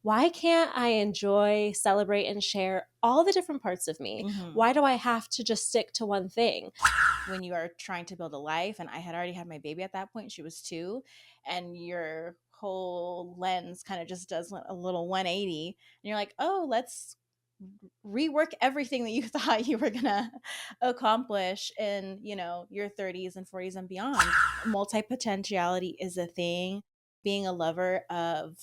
why can't I enjoy, celebrate, and share all the different parts of me? Why do I have to just stick to one thing? When you are trying to build a life, and I had already had my baby at that point, she was 2, and your whole lens kind of just does a little 180, and you're like, oh, let's rework everything that you thought you were gonna accomplish in, your 30s and 40s and beyond. Multipotentiality is a thing. Being a lover of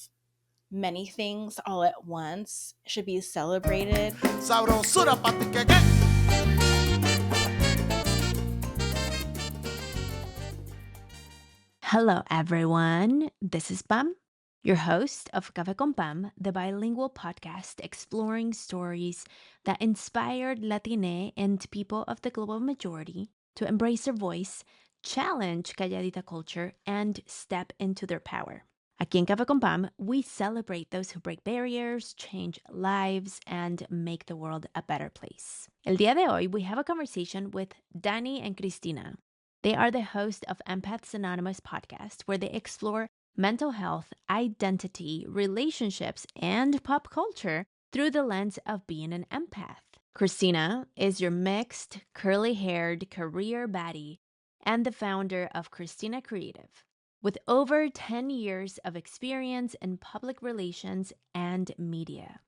many things all at once should be celebrated. Sabrosura, papi, que. Hello, everyone. This is Pam, your host of Café con Pam, the bilingual podcast exploring stories that inspired Latine and people of the global majority to embrace their voice, challenge calladita culture, and step into their power. Aquí en Café con Pam, we celebrate those who break barriers, change lives, and make the world a better place. El día de hoy, we have a conversation with Danie and Crystina. They are the host of Empaths Anonymous podcast, where they explore mental health, identity, relationships, and pop culture through the lens of being an empath. Crystina is your mixed, curly-haired career baddie and the founder of Crystina Creative, with over 10 years of experience in public relations and media.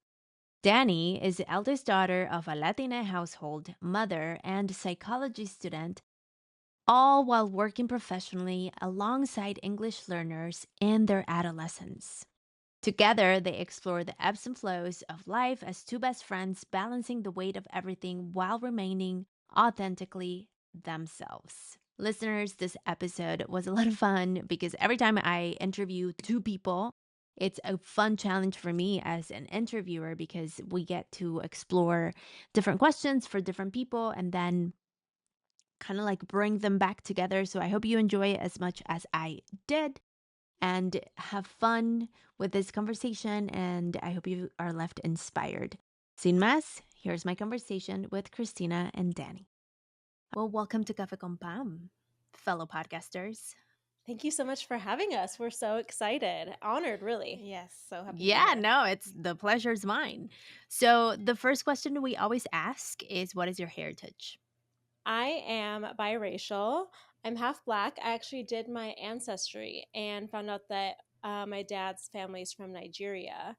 Danie is the eldest daughter of a Latina household, mother, and psychology student, all while working professionally alongside English learners in their adolescence. Together, they explore the ebbs and flows of life as two best friends balancing the weight of everything while remaining authentically themselves. Listeners, this episode was a lot of fun because every time I interview two people, it's a fun challenge for me as an interviewer because we get to explore different questions for different people and then kind of like bring them back together. So I hope you enjoy it as much as I did and have fun with this conversation. And I hope you are left inspired. Sin más, here's my conversation with Crystina and Danie. Well, welcome to Café con Pam, fellow podcasters. Thank you so much for having us. We're so excited. Honored, really. Yes, so happy to be Yeah, here. no, it's the pleasure's mine. So the first question we always ask is, what is your heritage? I am biracial. I'm half Black. I actually did my ancestry and found out that my dad's family is from Nigeria.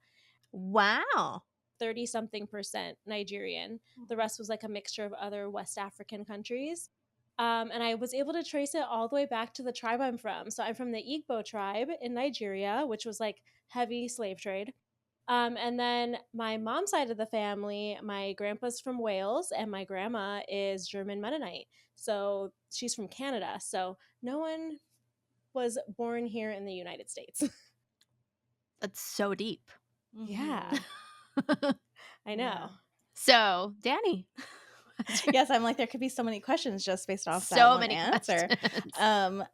Wow. 30-something% Nigerian. The rest was like a mixture of other West African countries. And I was able to trace it all the way back to the tribe I'm from. So I'm from the Igbo tribe in Nigeria, which was like heavy slave trade. And then my mom's side of the family, my grandpa's from Wales and my grandma is German Mennonite. So she's from Canada. So no one was born here in the United States. That's so deep. Yeah. I know. Yeah. So, Danie. Yes, I'm like, there could be so many questions just based off that So one many answer. questions.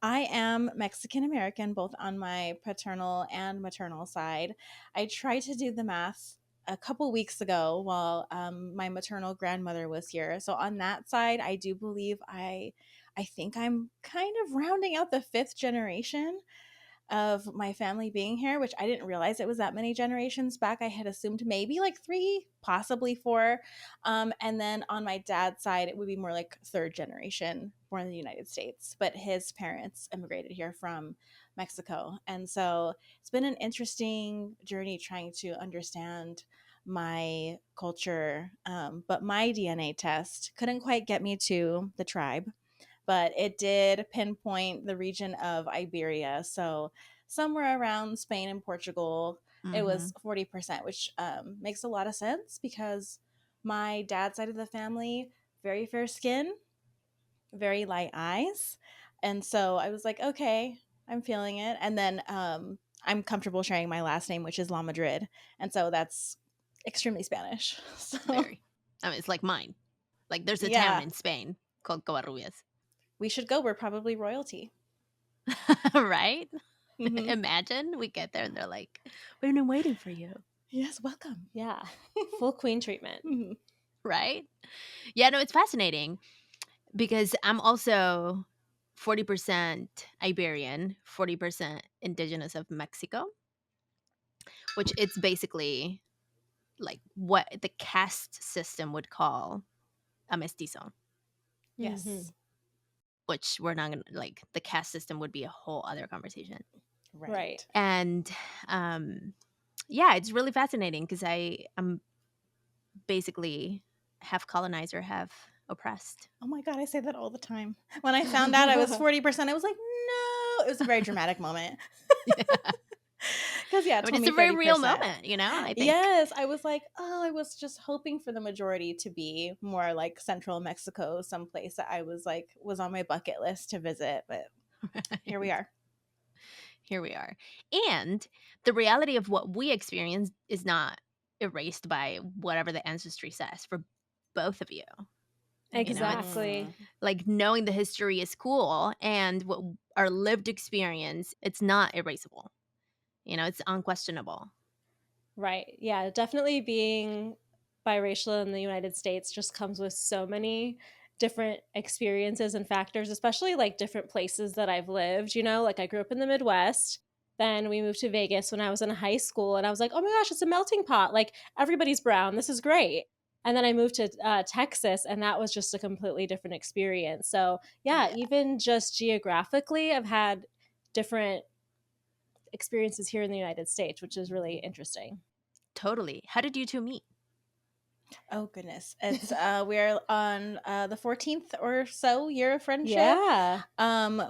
I am Mexican American, both on my paternal and maternal side. I tried to do the math a couple weeks ago while my maternal grandmother was here. So on that side, I do believe I think I'm kind of rounding out the 5th generation of my family being here, which I didn't realize it was that many generations back. I had assumed maybe like 3, possibly 4. And then on my dad's side, it would be more like 3rd generation born in the United States. But his parents immigrated here from Mexico. And so it's been an interesting journey trying to understand my culture. But my DNA test couldn't quite get me to the tribe, but it did pinpoint the region of Iberia. So somewhere around Spain and Portugal, it was 40%, which makes a lot of sense because my dad's side of the family, very fair skin, very light eyes. And so I was like, okay, I'm feeling it. And then I'm comfortable sharing my last name, which is La Madrid. And so that's extremely Spanish. So Very. I mean, it's like mine. Like, there's a town yeah, in Spain called Covarrubias. we should go. We're probably royalty. Right? Mm-hmm. Imagine we get there and they're like, we've been waiting for you. Yes, welcome. Yeah. Full queen treatment. Mm-hmm. Right? Yeah, no, it's fascinating because I'm also 40% Iberian, 40% indigenous of Mexico, which it's basically like what the caste system would call a mestizo, Yes. Mhm. which we're not gonna like. The caste system would be a whole other conversation. Right. And yeah, it's really fascinating because I'm basically half colonizer, half oppressed. Oh my God, I say that all the time. When I found out I was 40%, I was like, no. It was a very dramatic moment. Because, yeah, I mean, told it's me a very 30%. real moment, you know? I think. Yes, I was like, oh, I was just hoping for the majority to be more like central Mexico, someplace that I was like, was on my bucket list to visit. But here we are. Here we are. And the reality of what we experience is not erased by whatever the ancestry says for both of you. You know, it's Exactly. like knowing the history is cool, and what our lived experience, it's not erasable. You know, it's unquestionable. Right. Yeah, definitely being biracial in the United States just comes with so many different experiences and factors, especially like different places that I've lived. You know, like I grew up in the Midwest. Then we moved to Vegas when I was in high school, and I was like, oh my gosh, it's a melting pot. Like everybody's brown. This is great. And then I moved to Texas, and that was just a completely different experience. So, yeah, even just geographically, I've had different experiences here in the United States, which is really interesting. Totally. How did you two meet? Oh goodness, it's we're on the 14th or so year of friendship. Yeah.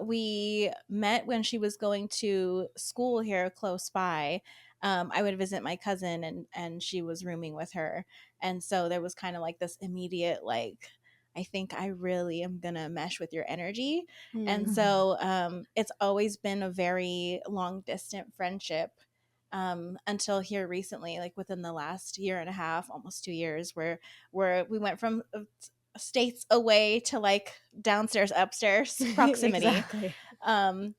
We met when she was going to school here close by. I would visit my cousin, and she was rooming with her, and so there was kind of like this immediate like, I think I really am gonna mesh with your energy. And so it's always been a very long distant friendship, until here recently, like within the last year and a half, almost 2 years, where we went from states away to like downstairs upstairs proximity. Exactly.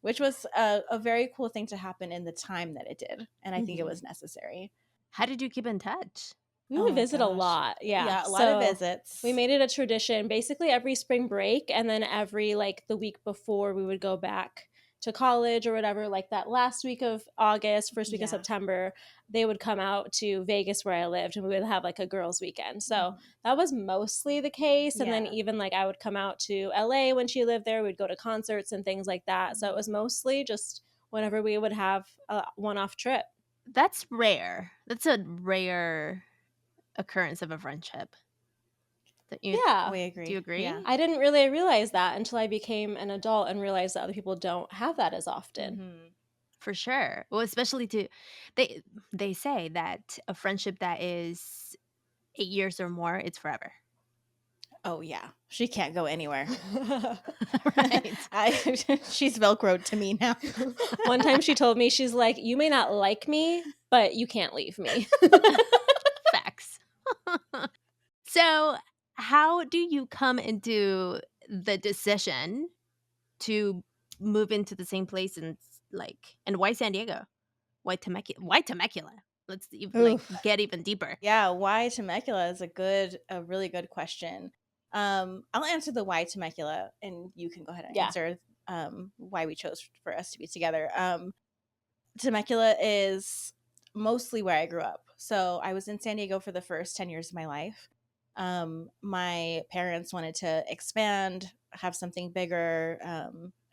Which was a very cool thing to happen in the time that it did, and I think it was necessary. How did you keep in touch? We Oh would my visit a gosh. lot. Yeah. A lot of So visits. we made it a tradition basically every spring break, and then every like the week before we would go back to college or whatever, like that last week of August, first week of Yeah. September, they would come out to Vegas where I lived, and we would have like a girls' weekend. So that was mostly the case. And then Yeah. even like I would come out to LA when she lived there, we'd go to concerts and things like that. So it was mostly just whenever we would have a one-off trip. That's rare. That's a rare occurrence of a friendship. That you, Yeah. We agree. do you agree? Yeah. I didn't really realize that until I became an adult and realized that other people don't have that as often. For sure. Well, especially they say that a friendship that is 8 years or more, it's forever. Oh yeah, she can't go anywhere. Right. She's Velcroed to me now. One time she told me, she's like, you may not like me, but you can't leave me. Facts. So, how do you come into the decision to move into the same place, and why San Diego? Why Temecula? Why Temecula? Let's get even deeper. Yeah, why Temecula is a really good question. I'll answer the why Temecula, and you can go ahead and answer why we chose for us to be together. Temecula is mostly where I grew up. So I was in San Diego for the first 10 years of my life. My parents wanted to expand, have something bigger,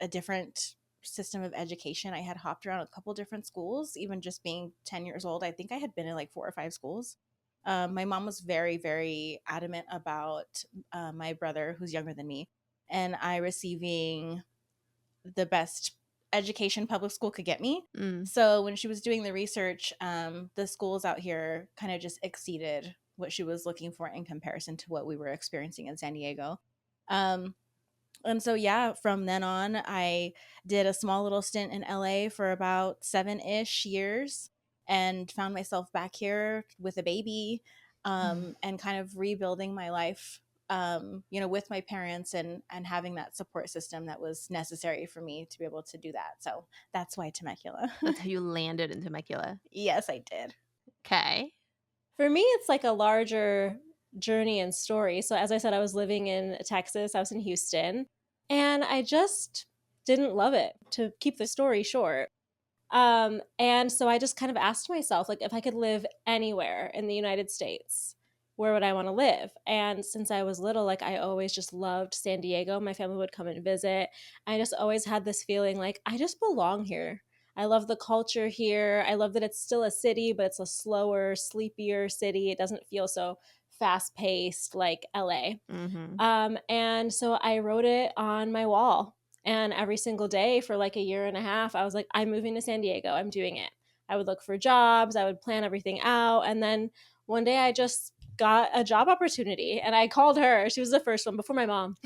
a different system of education. I had hopped around a couple different schools, even just being 10 years old. I think I had been in like 4 or 5 schools. My mom was very, very adamant about my brother, who's younger than me, and I receiving the best education public school could get me. So when she was doing the research, the schools out here kind of just exceeded what she was looking for in comparison to what we were experiencing in San Diego. And so, yeah, from then on, I did a small little stint in LA for about 7-ish years and found myself back here with a baby, and kind of rebuilding my life, with my parents and having that support system that was necessary for me to be able to do that. So that's why Temecula. That's how you landed in Temecula. Yes, I did. Okay. For me, it's like a larger journey and story. So, as I said, I was living in Texas, I was in Houston, and I just didn't love it, to keep the story short. And so I just kind of asked myself, like, if I could live anywhere in the United States, where would I want to live? And since I was little, like, I always just loved San Diego. My family would come and visit. I just always had this feeling like I just belong here. I love the culture here. I love that it's still a city, but it's a slower, sleepier city. It doesn't feel so fast paced like LA. Mm-hmm. And so I wrote it on my wall. And every single day for like a year and a half, I was like, I'm moving to San Diego. I'm doing it. I would look for jobs. I would plan everything out. And then one day I just got a job opportunity and I called her. She was the first one before my mom.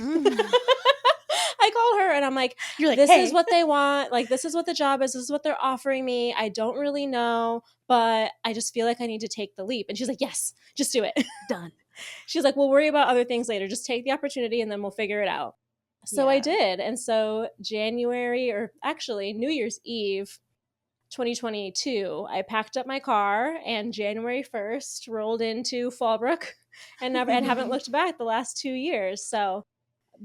I called her and I'm like, You're like, this hey. is what they want. Like, this is what the job is. This is what they're offering me. I don't really know, but I just feel like I need to take the leap. And she's like, yes, just do it. Done. She's like, we'll worry about other things later. Just take the opportunity and then we'll figure it out. So I Yeah. did. And so January, or actually New Year's Eve 2022, I packed up my car and January 1st rolled into Fallbrook and haven't looked back the last 2 years. So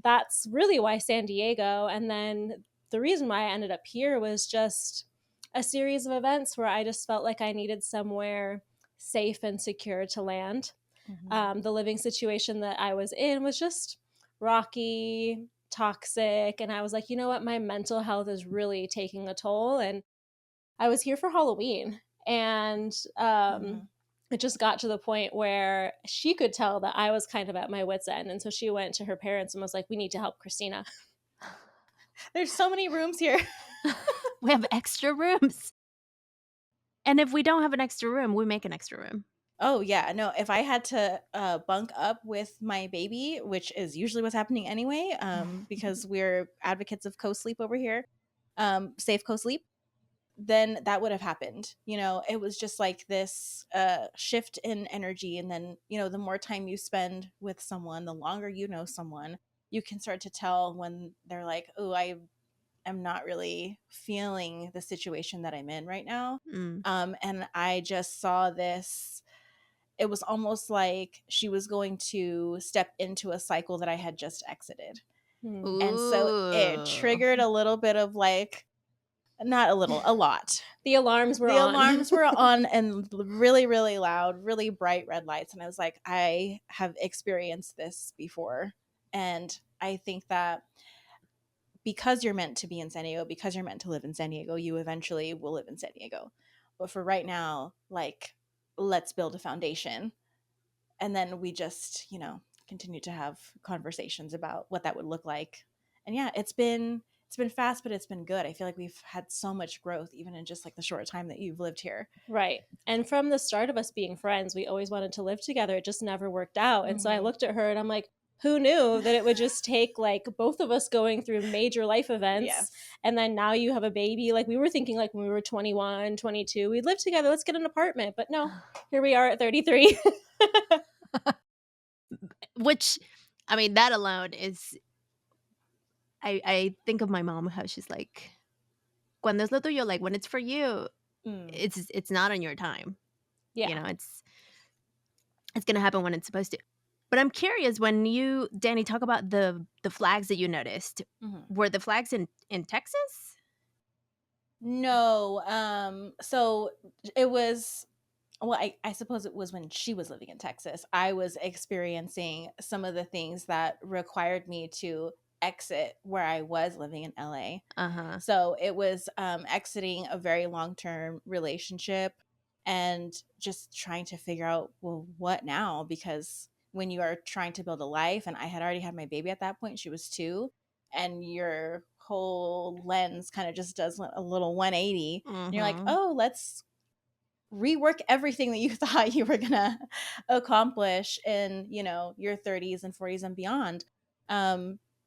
that's really why San Diego. And then the reason why I ended up here was just a series of events where I just felt like I needed somewhere safe and secure to land. The living situation that I was in was just rocky, toxic. And I was like, you know what? My mental health is really taking a toll. And I was here for Halloween. And it just got to the point where she could tell that I was kind of at my wit's end. And so she went to her parents and was like, we need to help Christina. There's so many rooms here. We have extra rooms. And if we don't have an extra room, we make an extra room. Oh, yeah. No, if I had to bunk up with my baby, which is usually what's happening anyway, because we're advocates of co-sleep over here, safe co-sleep, then that would have happened. You know, it was just like this shift in energy. And then, you know, the more time you spend with someone, the longer you know someone, you can start to tell when they're like, oh, I am not really feeling the situation that I'm in right now. And I just saw this. It was almost like she was going to step into a cycle that I had just exited. Ooh. And so it triggered a little bit of like, not a little, a lot. The alarms were on. The alarms were on and really, really loud, really bright red lights. And I was like, I have experienced this before. And I think that because you're meant to be in San Diego, because you're meant to live in San Diego, you eventually will live in San Diego. But for right now, like, let's build a foundation. And then we just, you know, continue to have conversations about what that would look like. And yeah, it's been fast, but it's been good. I feel like we've had so much growth even in just like the short time that you've lived here. Right. And from the start of us being friends, we always wanted to live together. It just never worked out. And so I looked at her and I'm like, who knew that it would just take like both of us going through major life events. Yes. And then now you have a baby. Like we were thinking like when we were 21, 22, we'd live together. Let's get an apartment. But no, here we are at 33. Which, I mean, that alone is, I think of my mom, how she's like, cuando es lo tuyo, like when it's for you, it's not on your time. Yeah. You know, it's going to happen when it's supposed to. But I'm curious, when you, Danie, talk about the flags that you noticed, were the flags in Texas? No. So it was, well, I suppose it was when she was living in Texas. I was experiencing some of the things that required me to exit where I was living in LA. So it was exiting a very long-term relationship and just trying to figure out, well, what now? Because when you are trying to build a life, and I had already had my baby at that point, she was 2, and your whole lens kind of just does a little 180. And you're like, oh, let's rework everything that you thought you were gonna accomplish in, you know, your 30s and 40s and beyond.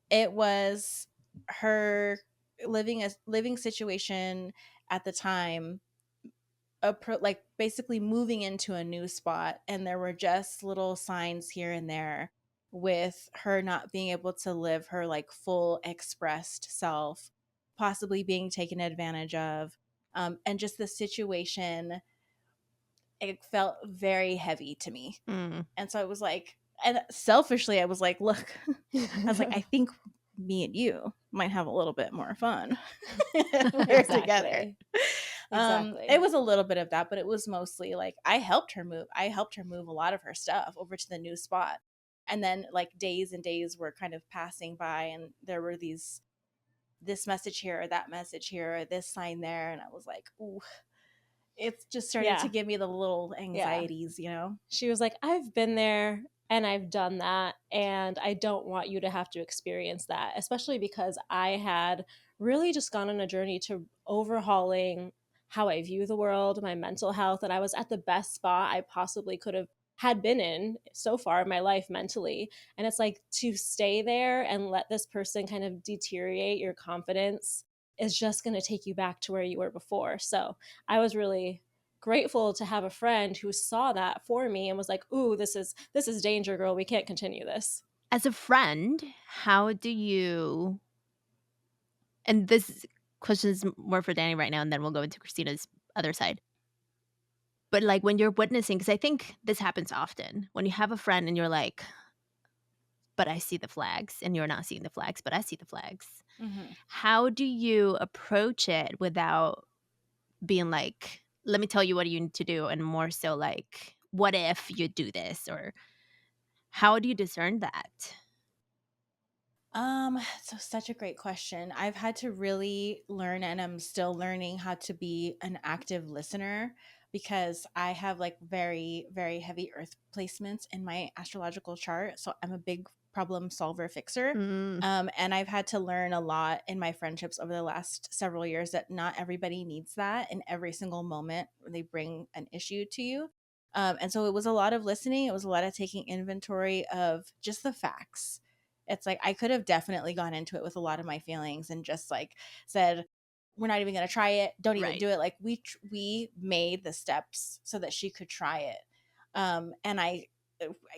It was her living situation at the time, like basically moving into a new spot, and there were just little signs here and there with her not being able to live her like full expressed self, possibly being taken advantage of, and just the situation, it felt very heavy to me. And so I was like, and selfishly I was like, look, I was like, I think me and you might have a little bit more fun. We're together. Exactly. It was a little bit of that, but it was mostly like I helped her move. I helped her move a lot of her stuff over to the new spot. And then like days and days were kind of passing by, and there were this message here or that message here or this sign there, and I was like, ooh, it's just started to Yeah. give me the little Yeah. anxieties, you know? She was like, I've been there and I've done that, and I don't want you to have to experience that, especially because I had really just gone on a journey to overhauling how I view the world, my mental health, and I was at the best spot I possibly could have had been in so far in my life mentally. And it's like to stay there and let this person kind of deteriorate your confidence is just going to take you back to where you were before. So I was really grateful to have a friend who saw that for me and was like, "Ooh, this is danger, girl. We can't continue this." As a friend, how do you, and this question is more for Danie right now, and then we'll go into Christina's other side. But, like, when you're witnessing, because I think this happens often, when you have a friend and you're like, "But I see the flags," and you're not seeing the flags, "But I see the flags." Mm-hmm. How do you approach it without being like, "Let me tell you what you need to do," and more so like, "What if you do this?" Or how do you discern that? So such a great question. I've had to really learn, and I'm still learning how to be an active listener, because I have like very, very heavy earth placements in my astrological chart. So I'm a big problem solver fixer. Mm, And I've had to learn a lot in my friendships over the last several years that not everybody needs that in every single moment when they bring an issue to you. And so it was a lot of listening. It was a lot of taking inventory of just the facts. It's like I could have definitely gone into it with a lot of my feelings and just like said, we're not even going to try it. Don't even right. do it. Like we made the steps so that she could try it. And I,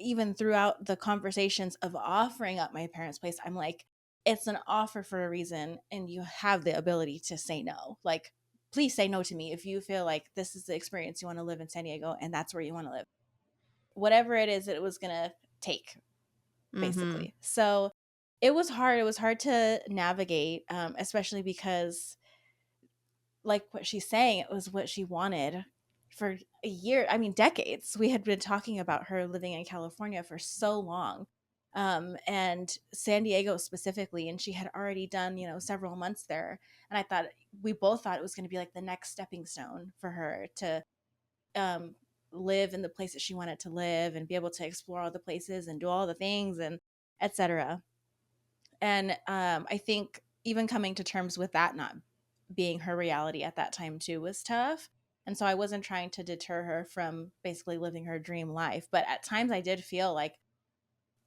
even throughout the conversations of offering up my parents' place, I'm like, it's an offer for a reason, and you have the ability to say no. Like, please say no to me if you feel like this is the experience you want to live in San Diego and that's where you want to live. Whatever it is that it was going to take, Mhm. basically. So it was hard. It was hard to navigate, especially because, like what she's saying, it was what she wanted for a year. I mean, decades. We had been talking about her living in California for so long, and San Diego specifically. And she had already done, several months there. And I thought we both thought it was going to be like the next stepping stone for her to um, live in the place that she wanted to live and be able to explore all the places and do all the things and etc. And I think even coming to terms with that not being her reality at that time too was tough. And so I wasn't trying to deter her from basically living her dream life. But at times I did feel like,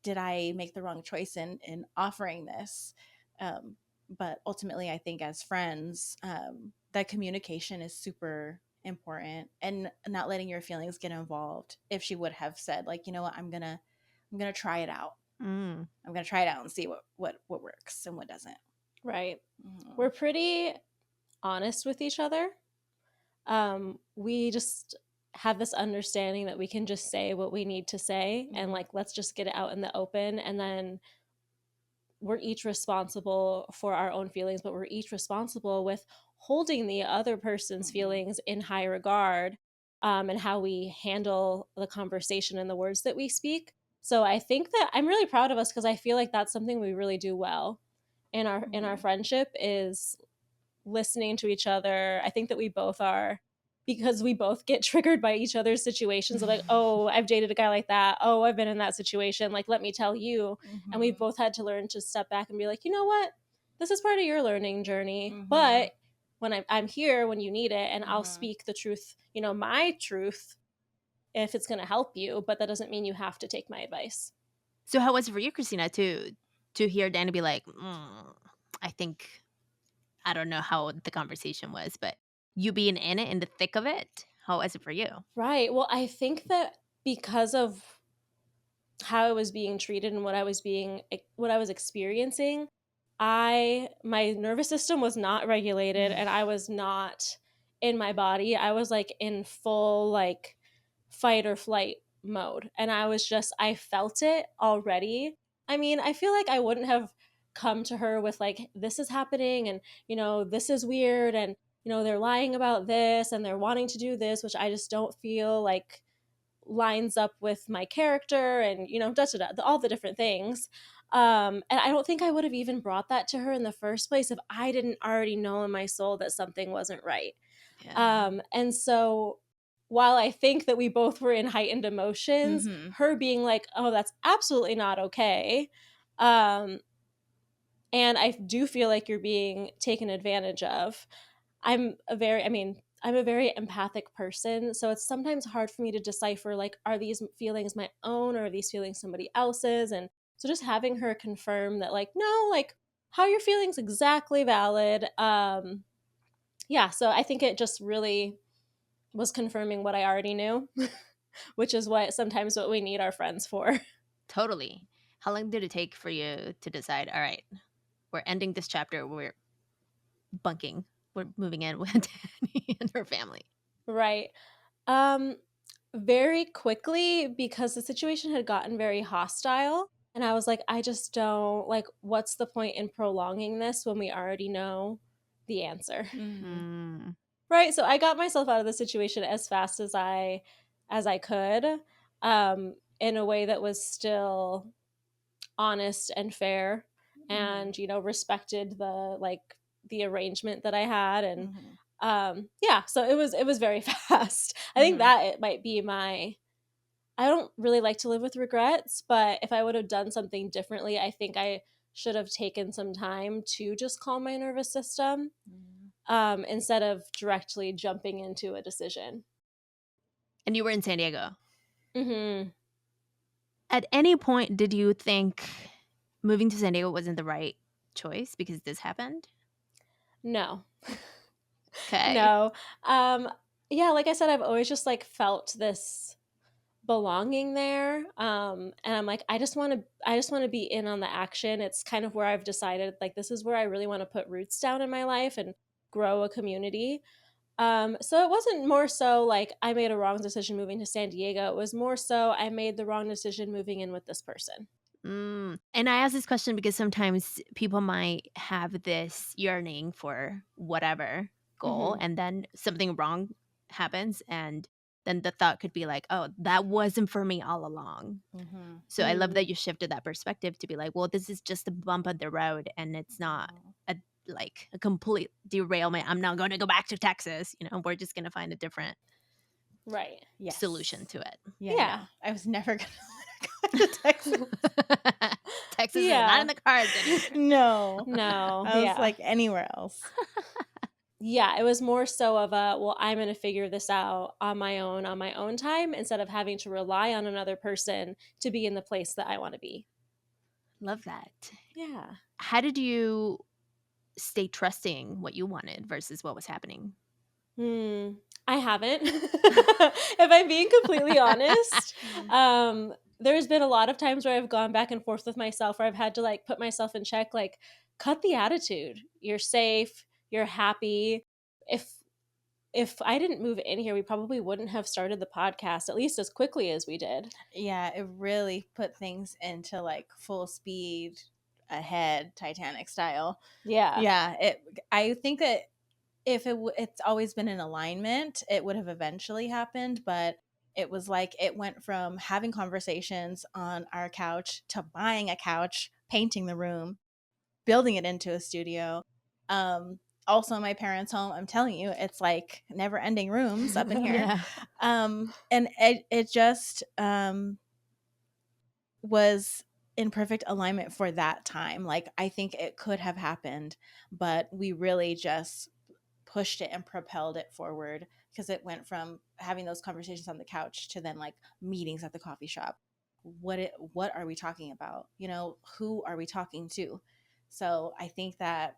did I make the wrong choice in offering this? Um, but ultimately, I think as friends, that communication is super important, and not letting your feelings get involved. If she would have said, like, you know what, I'm gonna try it out. Mm. I'm gonna try it out and see what works and what doesn't. Right. Mhm. We're pretty honest with each other. We just have this understanding that we can just say what we need to say and like let's just get it out in the open, and then we're each responsible for our own feelings, but we're each responsible with holding the other person's feelings in high regard, and how we handle the conversation and the words that we speak. So I think that I'm really proud of us because I feel like that's something we really do well in our friendship is listening to each other. I think that we both are, because we both get triggered by each other's situations of like, oh, I've dated a guy like that. Oh, I've been in that situation. Like, let me tell you. And we've both had to learn to step back and be like, you know what? This is part of your learning journey. But when I'm here when you need it, and I'll speak the truth, my truth, if it's going to help you. But that doesn't mean you have to take my advice. So how was it for you, Christina, to hear Danie be like, I think, I don't know how the conversation was, but you being in it, in the thick of it, how was it for you? Right. Well, I think that because of how I was being treated and what I was experiencing, my nervous system was not regulated and I was not in my body. I was like in full like fight or flight mode, and I felt it already. I mean, I feel like I wouldn't have come to her with like, this is happening and this is weird, and they're lying about this and they're wanting to do this, which I just don't feel like lines up with my character, and all the different things. And I don't think I would have even brought that to her in the first place if I didn't already know in my soul that something wasn't right. Yeah. And so while I think that we both were in heightened emotions, her being like, oh, that's absolutely not okay. And I do feel like you're being taken advantage of. I'm a very empathic person, so it's sometimes hard for me to decipher, like, are these feelings my own or are these feelings somebody else's? And so just having her confirm that, like, no, like, how you're feeling's exactly valid. Yeah, so I think it just really was confirming what I already knew, which is what we need our friends for. Totally. How long did it take for you to decide, all right, we're ending this chapter, we're bunking, we're moving in with Danie and her family? Right. Very quickly, because the situation had gotten very hostile, and I was like, I just don't, like, what's the point in prolonging this when we already know the answer? Mm. Right. So I got myself out of the situation as fast as I could, in a way that was still honest and fair, and respected the arrangement that I had. And yeah, so it was very fast. I think that it might be I don't really like to live with regrets, but if I would have done something differently, I think I should have taken some time to just calm my nervous system, instead of directly jumping into a decision. And you were in San Diego. Mm-hmm. At any point, did you think moving to San Diego wasn't the right choice because this happened? No. Okay. No. Yeah, like I said, I've always just like felt this belonging there. And I'm like, I just want to be in on the action. It's kind of where I've decided, like, this is where I really want to put roots down in my life and grow a community. So it wasn't more so like I made a wrong decision moving to San Diego. It was more so I made the wrong decision moving in with this person. And I ask this question because sometimes people might have this yearning for whatever goal, and then something wrong happens, and then the thought could be like, oh, that wasn't for me all along. So I love that you shifted that perspective to be like, well, this is just a bump on the road, and it's not a complete derailment. I'm not going to go back to Texas. We're just going to find a different Right. solution to it. Yeah. No, I was never gonna let her go to Texas. Texas is not in the cards anymore. No. I was like, anywhere else. Yeah, it was more so of well, I'm going to figure this out on my own time, instead of having to rely on another person to be in the place that I want to be. Love that. Yeah. How did you stay trusting what you wanted versus what was happening? I haven't. If I'm being completely honest, there's been a lot of times where I've gone back and forth with myself, where I've had to like put myself in check, like, cut the attitude. You're safe, you're happy. If I didn't move in here, we probably wouldn't have started the podcast at least as quickly as we did. Yeah, it really put things into like full speed ahead, Titanic style. Yeah. I think that if it's always been in alignment, it would have eventually happened. But it was like it went from having conversations on our couch to buying a couch, painting the room, building it into a studio. Also my parents' home, I'm telling you, it's like never ending rooms up in here. And it just was in perfect alignment for that time. Like, I think it could have happened, but we really just pushed it and propelled it forward, because it went from having those conversations on the couch to then like meetings at the coffee shop. What are we talking about? Who are we talking to? So I think that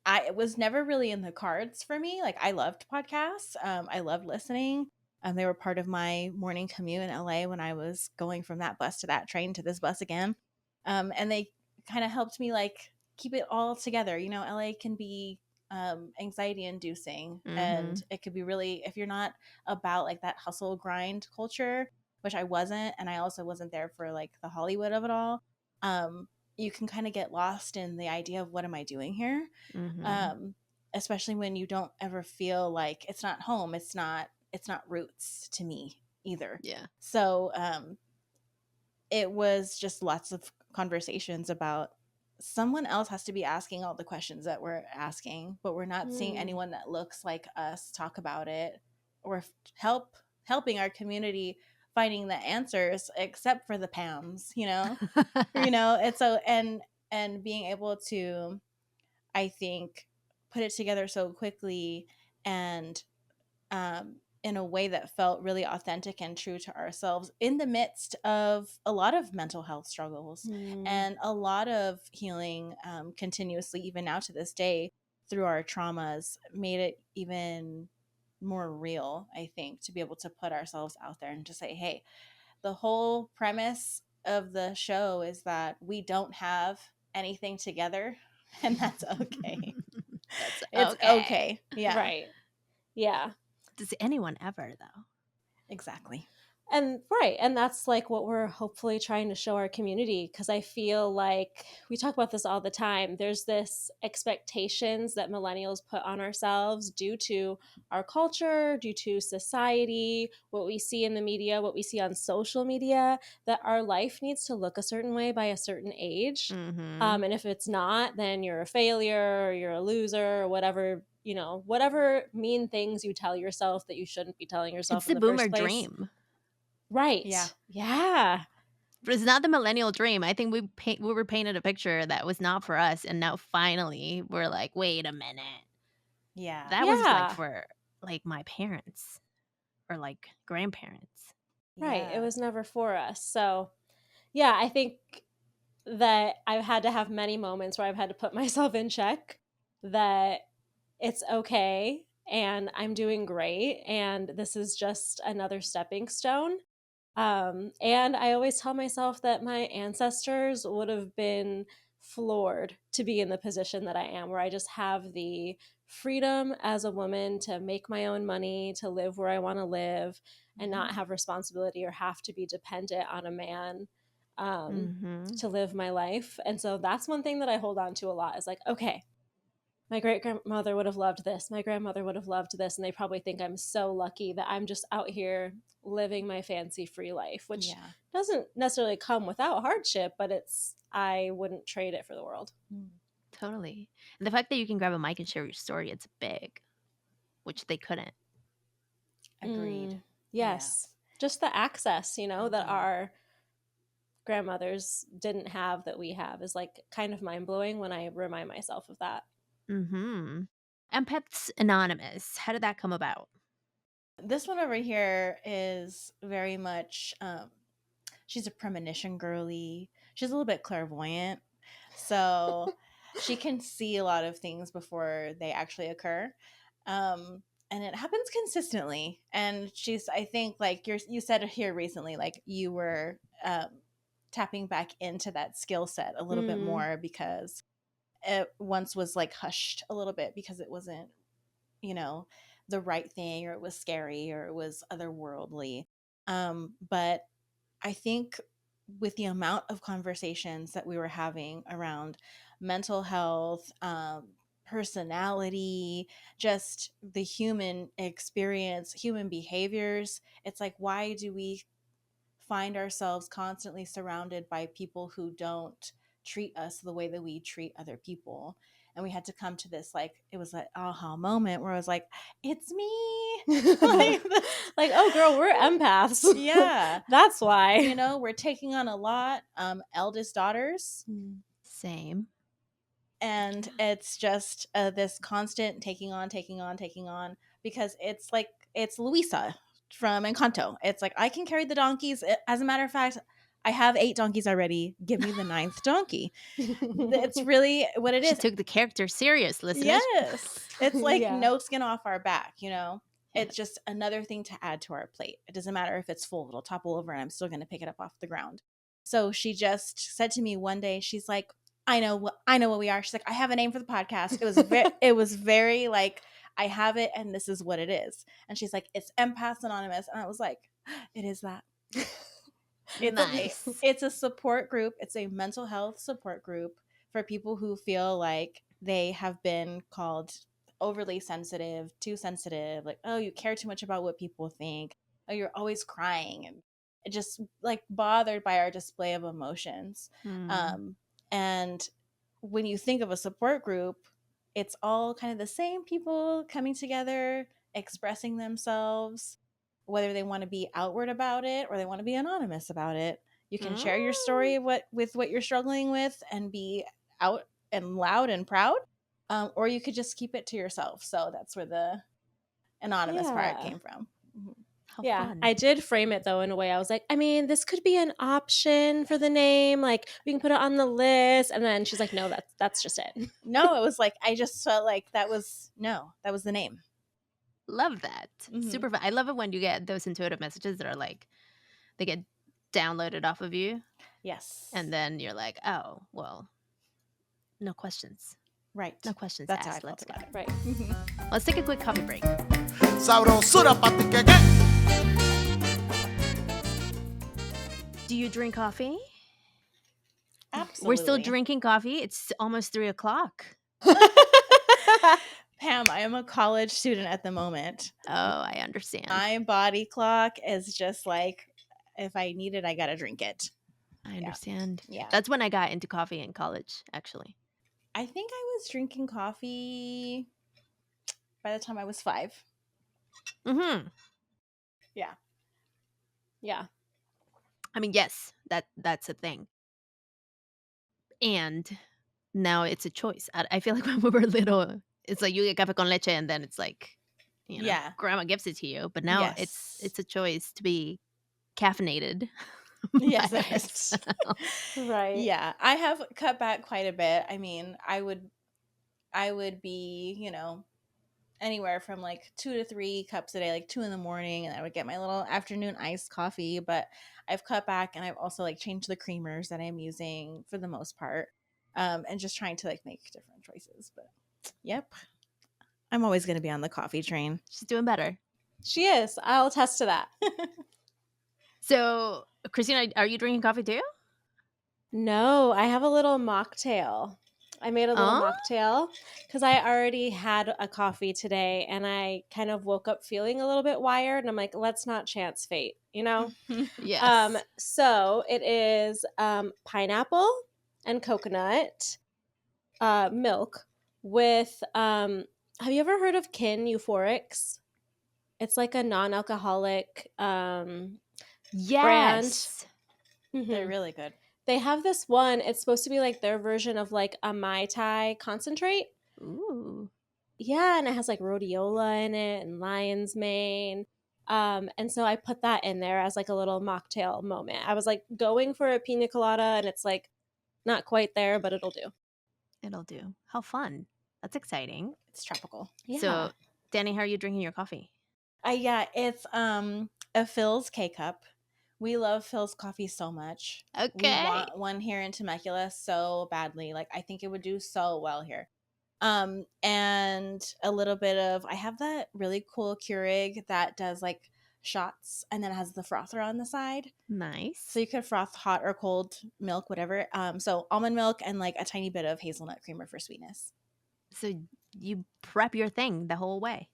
it was never really in the cards for me. Like, I loved podcasts. I loved listening. They were part of my morning commute in LA when I was going from that bus to that train to this bus again. And they kind of helped me like keep it all together. LA can be anxiety inducing, and it could be really, if you're not about like that hustle grind culture, which I wasn't, and I also wasn't there for like the Hollywood of it all. You can kind of get lost in the idea of what am I doing here. especially when you don't ever feel like it's not home, it's not roots to me either. Yeah. So it was just lots of conversations about someone else has to be asking all the questions that we're asking, but we're not seeing anyone that looks like us talk about it or helping our community finding the answers, except for the Pams, and so and being able to, I think, put it together so quickly and in a way that felt really authentic and true to ourselves in the midst of a lot of mental health struggles and a lot of healing continuously, even now to this day, through our traumas, made it even more real, I think, to be able to put ourselves out there and to say, hey, the whole premise of the show is that we don't have anything together, and that's okay. That's It's okay. Yeah. Right. Yeah. Does anyone ever, though? Exactly. And right. And that's like what we're hopefully trying to show our community. Cause I feel like we talk about this all the time. There's this expectations that millennials put on ourselves due to our culture, due to society, what we see in the media, what we see on social media, that our life needs to look a certain way by a certain age. And if it's not, then you're a failure or you're a loser or whatever, whatever mean things you tell yourself that you shouldn't be telling yourself It's in the the boomer first place. dream. Right. Yeah. Yeah. But it's not the millennial dream. I think we were painted a picture that was not for us, and now finally we're like, wait a minute. Yeah. That was like for like my parents or like grandparents. Right. Yeah. It was never for us. So, yeah, I think that I've had to have many moments where I've had to put myself in check that it's okay and I'm doing great and this is just another stepping stone. And I always tell myself that my ancestors would have been floored to be in the position that I am, where I just have the freedom as a woman to make my own money, to live where I want to live, and not have responsibility or have to be dependent on a man to live my life. And so that's one thing that I hold on to a lot is like, okay, my great grandmother would have loved this. My grandmother would have loved this. And they probably think I'm so lucky that I'm just out here living my fancy free life, which doesn't necessarily come without hardship, but I wouldn't trade it for the world. Totally. And the fact that you can grab a mic and share your story, it's big, which they couldn't. Agreed. Yes. Just the access, that our grandmothers didn't have that we have is like kind of mind blowing when I remind myself of that. Empaths Anonymous. How did that come about? This one over here is very much, she's a premonition girly. She's a little bit clairvoyant. So she can see a lot of things before they actually occur. And it happens consistently. And she's, I think, like you said here recently, like you were tapping back into that skill set a little bit more because it once was like hushed a little bit because it wasn't, the right thing, or it was scary, or it was otherworldly. But I think with the amount of conversations that we were having around mental health, personality, just the human experience, human behaviors, it's like, why do we find ourselves constantly surrounded by people who don't treat us the way that we treat other people? And we had to come to this, like, it was an aha moment where I was like, it's me. like, oh girl, we're empaths. Yeah. That's why. We're taking on a lot. Eldest daughters. Same. And it's just this constant taking on, because it's like, it's Luisa from Encanto. It's like, I can carry the donkeys. As a matter of fact, I have 8 donkeys already. Give me the 9th donkey. It's really what it is. She took the character serious, listeners. Yes. It's like no skin off our back, It's just another thing to add to our plate. It doesn't matter if it's full, it'll topple over and I'm still going to pick it up off the ground. So she just said to me one day, she's like, I know what we are. She's like, I have a name for the podcast. It was very like, I have it and this is what it is. And she's like, it's Empaths Anonymous. And I was like, it is that. It's a support group. It's a mental health support group for people who feel like they have been called overly sensitive, too sensitive, like, oh, you care too much about what people think, oh, you're always crying, and just like bothered by our display of emotions. And when you think of a support group, it's all kind of the same people coming together, expressing themselves, whether they want to be outward about it or they want to be anonymous about it. You can share your story of what you're struggling with and be out and loud and proud, or you could just keep it to yourself. So that's where the anonymous part came from. How Yeah, fun. I did frame it though in a way. I was like, I mean, this could be an option for the name. Like, we can put it on the list. And then she's like, no, that's just it. No, it was like, I just felt like that was the name. Love that. Mhm. Super fun. I love it when you get those intuitive messages that are like, they get downloaded off of you. Yes. And then you're like, oh, well, no questions. Right. No questions That's how I asked. felt Let's go. about it. Right. Let's take a quick coffee break. Sabrosura pa' ti que que. Do you drink coffee? Absolutely. We're still drinking coffee. It's almost 3 o'clock. Pam, I am a college student at the moment. Oh, I understand. My body clock is just like, if I need it, I gotta drink it. I understand. Yeah. That's when I got into coffee in college, actually. I think I was drinking coffee by the time I was 5. Mm-hmm. Yeah. Yeah. I mean, yes, that's a thing. And now it's a choice. I feel like when we were little, it's like you get café con leche and then it's like, you know, Yeah. grandma gives it to you. But now Yes. it's a choice to be caffeinated. Yes, by it is. ourselves. Right. Yeah, I have cut back quite a bit. I mean, I would be, anywhere from like 2 to 3 cups a day, like 2 in the morning, and I would get my little afternoon iced coffee. But I've cut back, and I've also like changed the creamers that I'm using for the most part, and just trying to like make different choices. But yep, I'm always going to be on the coffee train. She's doing better. She is. I'll attest to that. So, Christina, are you drinking coffee too? No, I have a little mocktail. I made a little mocktail because I already had a coffee today and I kind of woke up feeling a little bit wired. And I'm like, let's not chance fate, you know? Yes. So it is pineapple and coconut milk with, have you ever heard of Kin Euphorics? It's like a non-alcoholic Yes. brand. They're really good. They have this one. It's supposed to be like their version of like a Mai Tai concentrate. Ooh. Yeah, and it has like rhodiola in it and lion's mane. And so I put that in there as like a little mocktail moment. I was like going for a pina colada and it's like not quite there, but it'll do. It'll do. How fun. That's exciting. It's tropical. Yeah. So, Danie, how are you drinking your coffee? Yeah, it's a Phil's K-Cup. We love Phil's coffee so much. Okay. We want one here in Temecula so badly. Like, I think it would do so well here. And a little bit of, I have that really cool Keurig that does like shots and then it has the frother on the side. Nice. So you could froth hot or cold milk, whatever. So almond milk and like a tiny bit of hazelnut creamer for sweetness. So you prep your thing the whole way.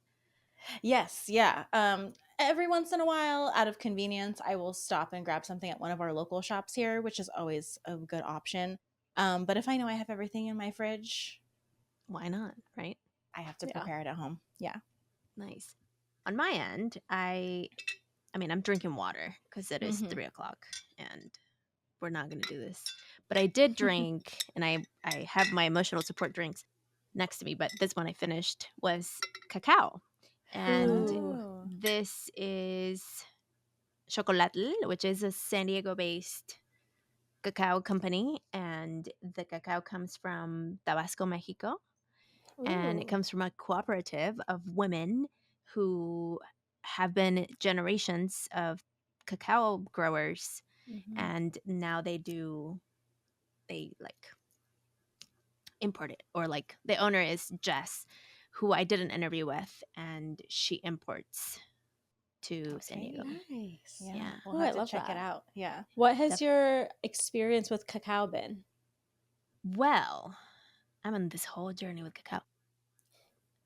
Yes, yeah. Every once in a while, out of convenience, I will stop and grab something at one of our local shops here, which is always a good option. But if I know I have everything in my fridge, Why not, right? I have to prepare it at home. Yeah. Nice. On my end, I mean, I'm drinking water because it is 3 o'clock and we're not going to do this. But I did drink, and I have my emotional support drinks next to me, but this one I finished was Cacao. And Ooh. this is Chocolatl, which is a San Diego-based cacao company. And the cacao comes from Tabasco, Mexico. And it Ooh. comes from a cooperative of women who have been generations of cacao growers. And now they like import it, or like the owner is Jess, who I did an interview with, and she imports to San Diego. Nice. Yeah. Ooh, We'll I have to love check that. it out. Yeah. What has your experience with cacao been? Well, I'm on this whole journey with cacao.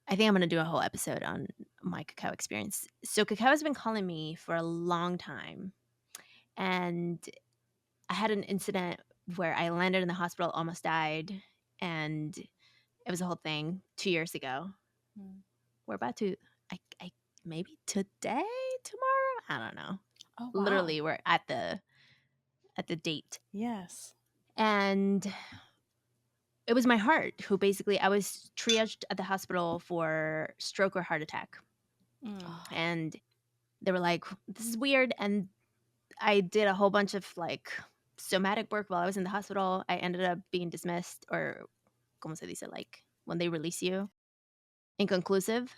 I think I'm going to do a whole episode on my cacao experience. So Cacao has been calling me for a long time. And I had an incident where I landed in the hospital, almost died. And it was a whole thing 2 years ago. We're about to, I maybe today, tomorrow? I don't know. Oh, wow. Literally, we're at the date. Yes. And it was my heart who basically, I was triaged at the hospital for stroke or heart attack. And they were like, this is weird. And I did a whole bunch of like somatic work while I was in the hospital. I ended up being dismissed, or como se dice, like when they release you, inconclusive,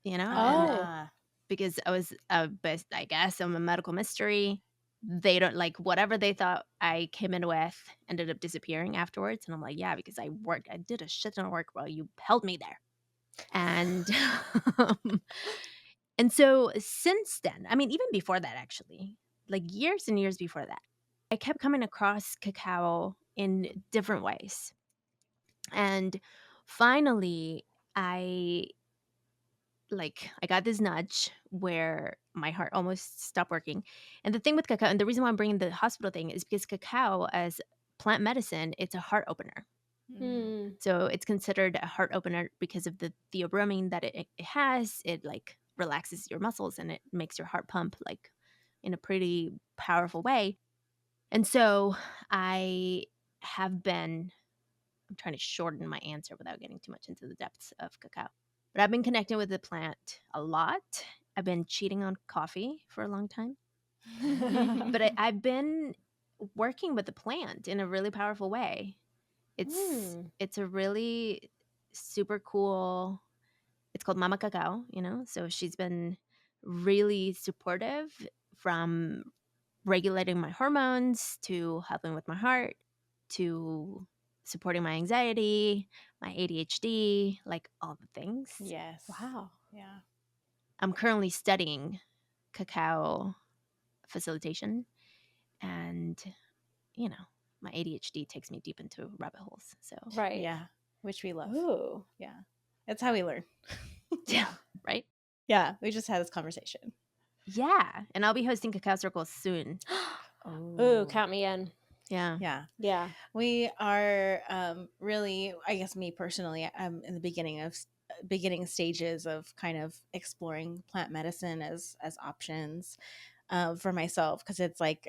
you know? And because I was I guess I'm a medical mystery. They don't like whatever they thought I came in with ended up disappearing afterwards. And I'm like, yeah, because I did a shit ton of work while you held me there. And and so since then, I mean, even before that, actually, like years and years before that, I kept coming across cacao in different ways. And finally, I got this nudge where my heart almost stopped working. And the thing with cacao, and the reason why I'm bringing the hospital thing is because cacao, as plant medicine, it's a heart opener. So it's considered a heart opener because of the theobromine that it has. It like relaxes your muscles and it makes your heart pump like in a pretty powerful way. And so I'm trying to shorten my answer without getting too much into the depths of cacao. But I've been connecting with the plant a lot. I've been cheating on coffee for a long time. But I've been working with the plant in a really powerful way. It's a really super cool, it's called Mama Cacao, you know? So she's been really supportive, from regulating my hormones to helping with my heart to supporting my anxiety, my ADHD, like all the things. Yes. Wow. Yeah. I'm currently studying cacao facilitation, and you know, my ADHD takes me deep into rabbit holes. So Right. Yeah. Which we love. Ooh. Yeah. That's how we learn. yeah, right? Yeah. We just had this conversation. Yeah, and I'll be hosting Cacao Circles soon. Ooh, count me in. Yeah. Yeah. Yeah. We are really, I guess me personally, I'm in the beginning stages of kind of exploring plant medicine as options for myself, because it's like,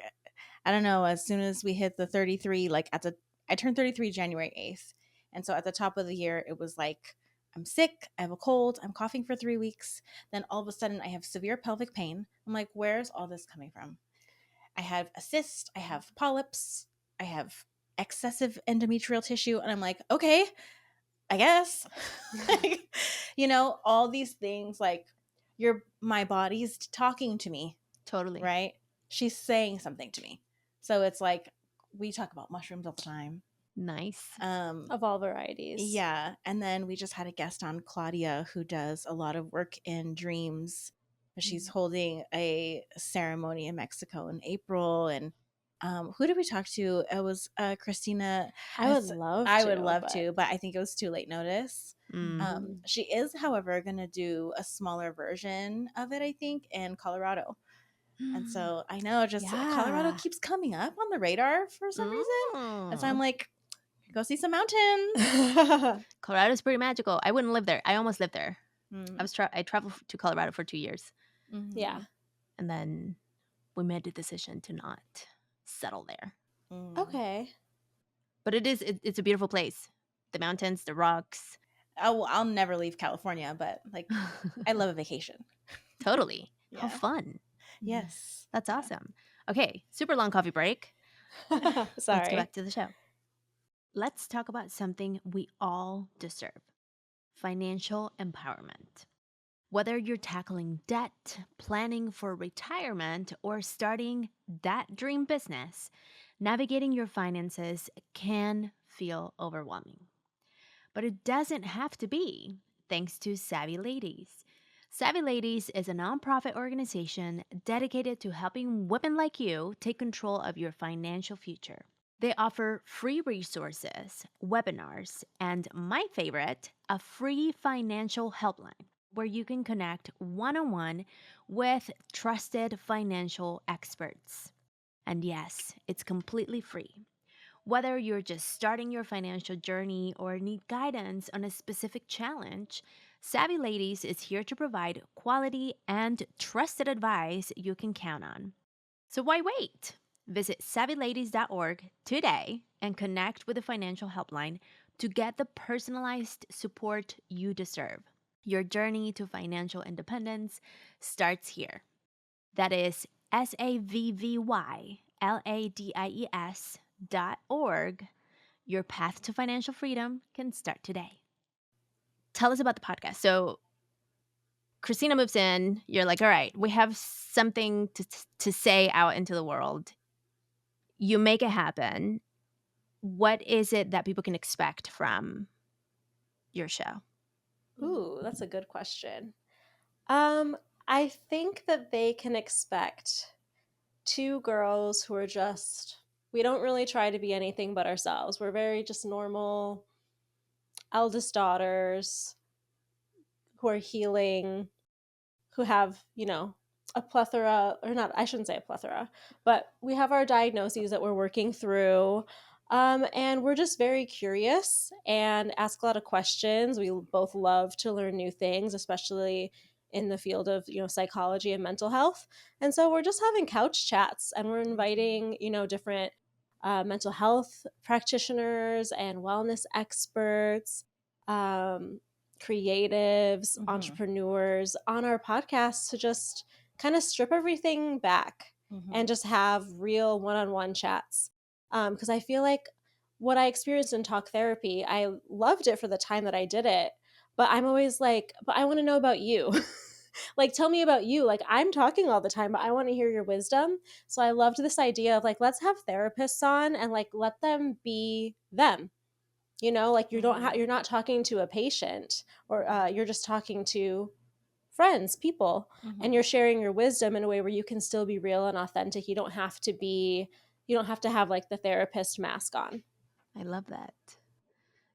I don't know, as soon as we hit the 33, like I turned 33 January 8th. And so at the top of the year, it was like, I'm sick, I have a cold, I'm coughing for 3 weeks. Then all of a sudden I have severe pelvic pain. I'm like, where's all this coming from? I have a cyst, I have polyps, I have excessive endometrial tissue. And I'm like, okay, I guess. Like, you know, all these things, like my body's talking to me, Totally. right? She's saying something to me. So it's like, we talk about mushrooms all the time. Nice. Of all varieties. Yeah. And then we just had a guest on, Claudia, who does a lot of work in dreams. She's holding a ceremony in Mexico in April. And who did we talk to? It was Christina. I would love to, but I think it was too late notice. She is, however, going to do a smaller version of it, I think, in Colorado. And so I know Colorado keeps coming up on the radar for some reason. And so I'm like, go see some mountains. Colorado's pretty magical. I wouldn't live there. I almost lived there. I traveled to Colorado for 2 years. Yeah. And then we made the decision to not settle there. Okay. But it's a beautiful place. The mountains, the rocks. I'll never leave California, but like, I love a vacation. Totally. Yeah. How fun. Yes. That's awesome. Okay, super long coffee break. Sorry. Let's get back to the show. Let's talk about something we all deserve: financial empowerment. Whether you're tackling debt, planning for retirement, or starting that dream business, navigating your finances can feel overwhelming. But it doesn't have to be, thanks to Savvy Ladies. Savvy Ladies is a nonprofit organization dedicated to helping women like you take control of your financial future. They offer free resources, webinars, and my favorite, a free financial helpline where you can connect one-on-one with trusted financial experts. And yes, it's completely free. Whether you're just starting your financial journey or need guidance on a specific challenge, Savvy Ladies is here to provide quality and trusted advice you can count on. So why wait? Visit savvyladies.org today and connect with the financial helpline to get the personalized support you deserve. Your journey to financial independence starts here. That is savvyladies.org. Your path to financial freedom can start today. Tell us about the podcast. So Christina moves in. You're like, all right, we have something to say out into the world. You make it happen. What is it that people can expect from your show? Ooh, that's a good question. I think that they can expect two girls who are just, we don't really try to be anything but ourselves. We're very just normal eldest daughters who are healing, who have, a plethora, or not, I shouldn't say a plethora, but we have our diagnoses that we're working through. And we're just very curious and ask a lot of questions. We both love to learn new things, especially in the field of, psychology and mental health. And so we're just having couch chats, and we're inviting, different mental health practitioners and wellness experts, creatives, entrepreneurs on our podcast to just kind of strip everything back and just have real one-on-one chats. Because I feel like what I experienced in talk therapy, I loved it for the time that I did it, but I'm always like, but I want to know about you. Like, tell me about you. Like, I'm talking all the time, but I want to hear your wisdom. So I loved this idea of like, let's have therapists on and like let them be them. Like you're not talking to a patient, or you're just talking to friends, people, and you're sharing your wisdom in a way where you can still be real and authentic. You don't have to have like the therapist mask on. I love that.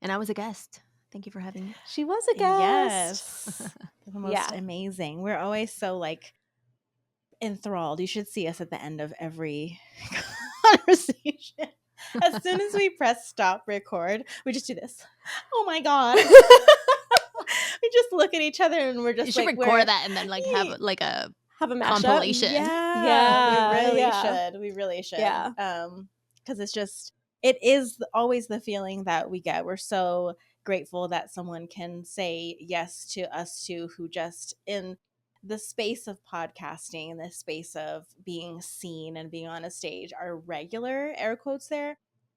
And I was a guest. Thank you for having me. She was a guest. Yes. The most Yeah. amazing. We're always so like enthralled. You should see us at the end of every conversation. As soon as we press stop record, we just do this. Oh my God. We just look at each other and we're just You should like, record that and then like have like a have a mashup. compilation. Yeah, we really yeah. should. We really should. Yeah. Because it is always the feeling that we get. We're so grateful that someone can say yes to us two, who just in the space of podcasting, in the space of being seen and being on a stage, are regular air quotes there.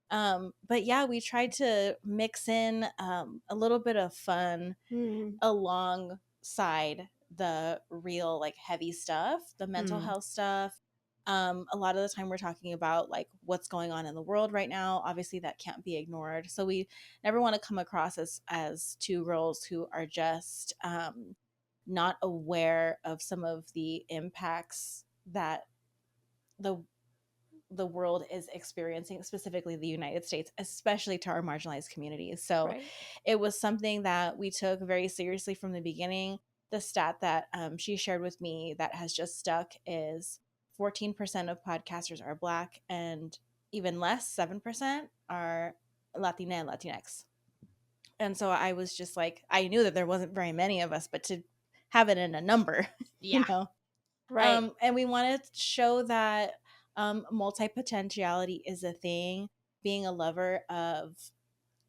But yeah, we tried to mix in a little bit of fun alongside the real like heavy stuff, the mental health stuff. A lot of the time we're talking about like what's going on in the world right now. Obviously that can't be ignored. So we never want to come across as two girls who are just not aware of some of the impacts that the world is experiencing, specifically the United States, especially to our marginalized communities. So it was something that we took very seriously from the beginning. The stat that she shared with me that has just stuck is 14% of podcasters are Black, and even less, 7%, are Latina and Latinx. And so I was just like, I knew that there wasn't very many of us, but to have it in a number, Yeah. Right. And we wanted to show that multipotentiality is a thing. Being a lover of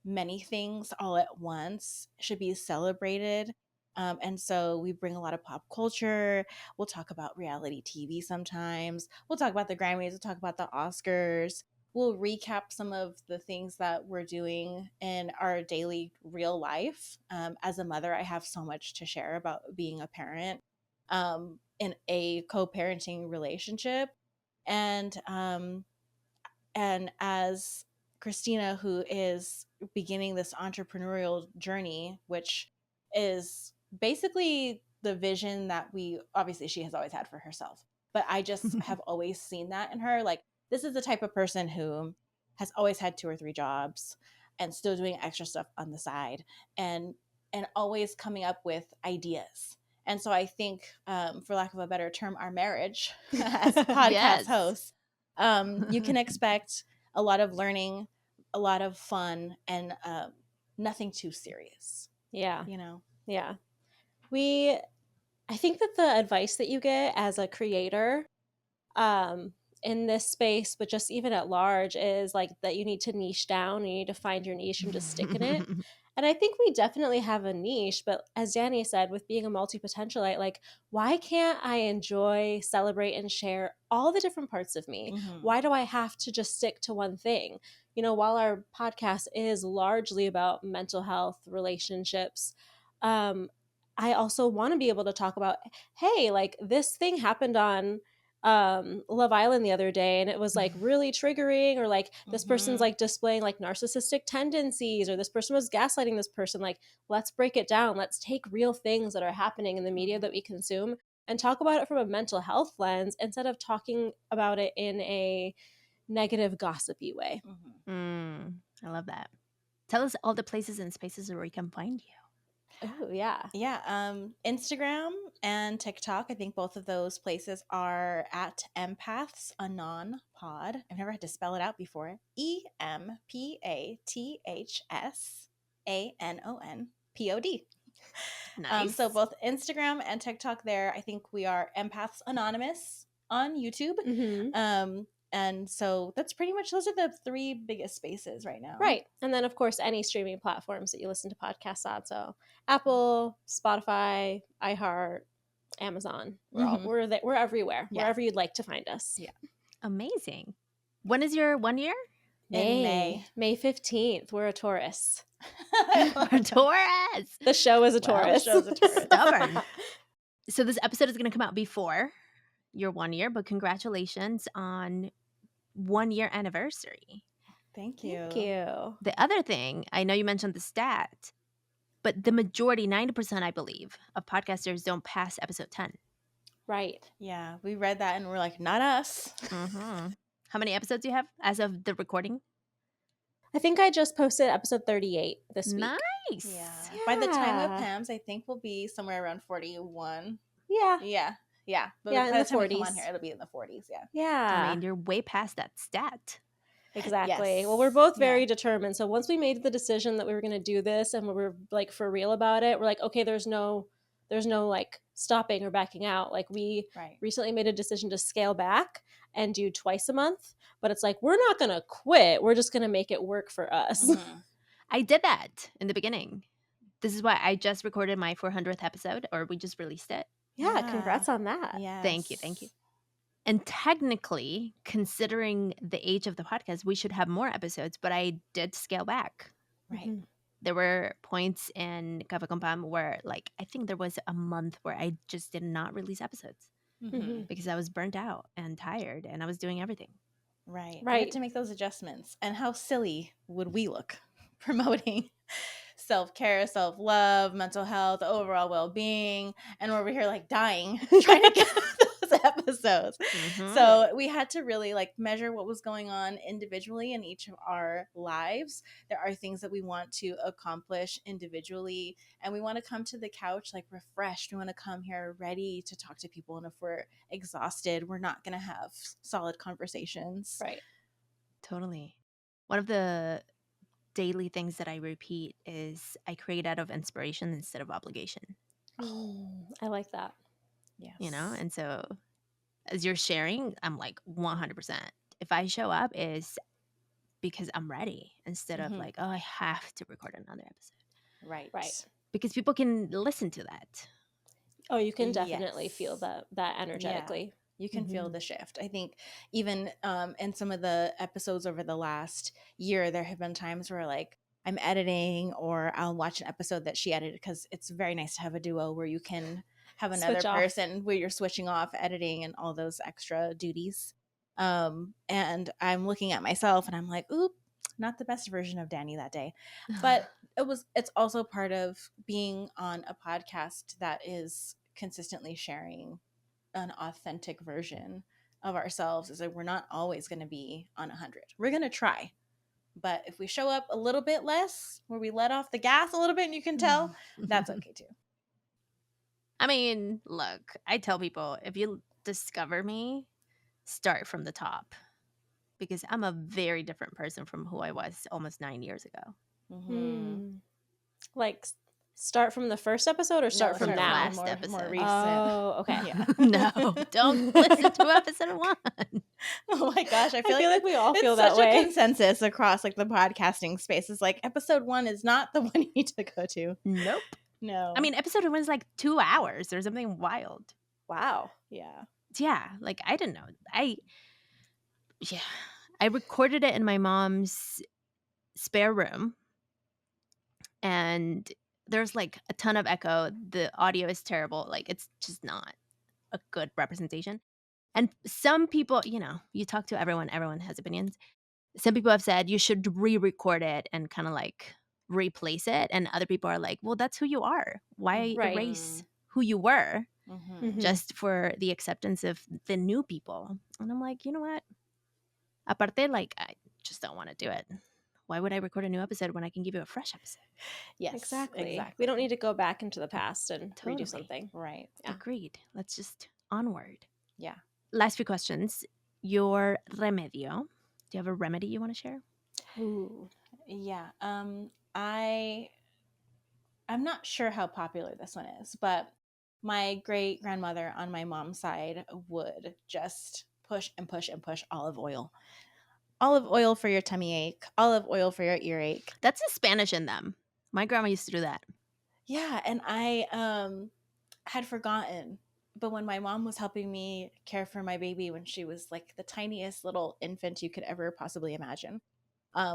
many things all at once should be celebrated. And so we bring a lot of pop culture. We'll talk about reality TV sometimes. We'll talk about the Grammys. We'll talk about the Oscars. We'll recap some of the things that we're doing in our daily real life. As a mother, I have so much to share about being a parent in a co-parenting relationship. And as Christina, who is beginning this entrepreneurial journey, which is basically the vision that she has always had for herself. But I just have always seen that in her. Like, this is the type of person who has always had 2 or 3 jobs and still doing extra stuff on the side, and always coming up with ideas. And so I think, for lack of a better term, our marriage as podcast Yes. hosts, you can expect a lot of learning, a lot of fun, and nothing too serious. Yeah. You know? Yeah. I think that the advice that you get as a creator, in this space, but just even at large, is like that you need to niche down. You need to find your niche and just stick in it. And I think we definitely have a niche, but as Danie said, with being a multi-potentialite, like, why can't I enjoy, celebrate, and share all the different parts of me? Mhm. Why do I have to just stick to one thing? You know, while our podcast is largely about mental health, relationships, I also want to be able to talk about, hey, like this thing happened on Love Island the other day, and it was like really triggering, or like this person's like displaying like narcissistic tendencies, or this person was gaslighting this person. Like, let's break it down. Let's take real things that are happening in the media that we consume and talk about it from a mental health lens instead of talking about it in a negative, gossipy way. I love that. Tell us all the places and spaces where we can find you. Oh, yeah. Yeah, Instagram and TikTok. I think both of those places are at Empaths Anon Pod. I've never had to spell it out before. EMPATHSANONPOD. Nice. So both Instagram and TikTok there. I think we are Empaths Anonymous on YouTube. Mm-hmm. And so that's pretty much, those are the 3 biggest spaces right now. Right. And then, of course, any streaming platforms that you listen to podcasts on. So Apple, Spotify, iHeart, Amazon. We're everywhere. Yeah. Wherever you'd like to find us. Yeah. Amazing. When is your 1 year? In May 15th. We're a Taurus. Or Taurus. The show is a Well, Taurus. the show's a Taurus. Stubborn. So this episode is going to come out before your 1 year, but congratulations on 1 year anniversary. Thank you. Thank you. The other thing, I know you mentioned the stat, but the majority, 90%, I believe, of podcasters don't pass episode 10. Right. Yeah, we read that and we're like, not us. Mm-hmm. How many episodes do you have as of the recording? I think I just posted episode 38 this week. Nice. Yeah. By the time of Yeah. Pam's, I think we'll be somewhere around 41. Yeah. Yeah. But Yeah, by in the the time we come on 40s. here, it'll be in the 40s. Yeah. Yeah. I mean, you're way past that stat. Exactly. Yes. Well, we're both very Yeah. determined. So once we made the decision that we were going to do this and we were like for real about it, we're like, okay, there's no like stopping or backing out. Like, we Right. recently made a decision to scale back and do twice a month, but it's like, we're not going to quit. We're just going to make it work for us. Mhm. I did that in the beginning. This is why I just recorded my 400th episode, or we just released it. Yeah. Yeah. Congrats on that. Yes. Thank you. And technically, considering the age of the podcast, we should have more episodes, but I did scale back. Right. Mhm. There were points in Café con Pam where, like, I think there was a month where I just did not release episodes Mhm. because I was burnt out and tired and I was doing everything. Right. We Right. had to make those adjustments. And how silly would we look promoting self-care, self-love, mental health, overall well-being, and we're over here like dying trying to get those episodes. Mhm. So we had to really like measure what was going on individually in each of our lives. There are things that we want to accomplish individually, and we want to come to the couch like refreshed. We want to come here ready to talk to people, and if we're exhausted, we're not going to have solid conversations. Right. Totally. One of the daily things that I repeat is I create out of inspiration instead of obligation, I like that. Yes. you know? And so as you're sharing, I'm like 100%. If I show up is because I'm ready instead of Mhm. like, oh, I have to record another episode. Right. Because people can listen to that. Oh, you can definitely feel Yes. that energetically. You can feel the shift. I think even in some of the episodes over the last year, there have been times where like I'm editing or I'll watch an episode that she edited, because it's very nice to have a duo where you can have another Switch off. person where you're switching off editing and all those extra duties. And I'm looking at myself and I'm like, oop, not the best version of Danie that day. But it's also part of being on a podcast that is consistently sharing an authentic version of ourselves. Is like, we're not always going to be on 100. We're going to try. But if we show up a little bit less, where we let off the gas a little bit and you can tell, that's okay too. I mean, look, I tell people, if you discover me, start from the top. Because I'm a very different person from who I was almost 9 years ago. Like, start from the first episode or start from the now? last episode. More recent. Oh, okay. Yeah. No, don't listen to episode 1. Oh my gosh, I feel like we all feel it's that such way. a consensus across like the podcasting space. It's like episode 1 is not the one you need to go to. Nope. No. I mean, episode 1 is like 2 hours or something wild. Wow. Yeah. Yeah, like I didn't know. I recorded it in my mom's spare room, and there's like a ton of echo. The audio is terrible. Like it's just not a good representation. And some people, you talk to everyone has opinions. Some people have said you should re-record it and kind of like replace it. And other people are like, well, that's who you are. Why Right. erase who you were Mhm. just for the acceptance of the new people? And I'm like, you know what? Aparte, like, I just don't want to do it. Why would I record a new episode when I can give you a fresh episode? Yes. Exactly. We don't need to go back into the past and Totally. redo something. Right. Yeah. Agreed. Let's just onward. Yeah. Last few questions. Your remedio. Do you have a remedy you want to share? Ooh. Yeah. I'm not sure how popular this one is, but my great grandmother on my mom's side would just push and push and push olive oil. Olive oil for your tummy ache, olive oil for your earache. That's the Spanish in them. My grandma used to do that. Yeah, and I had forgotten. But when my mom was helping me care for my baby when she was like the tiniest little infant you could ever possibly imagine,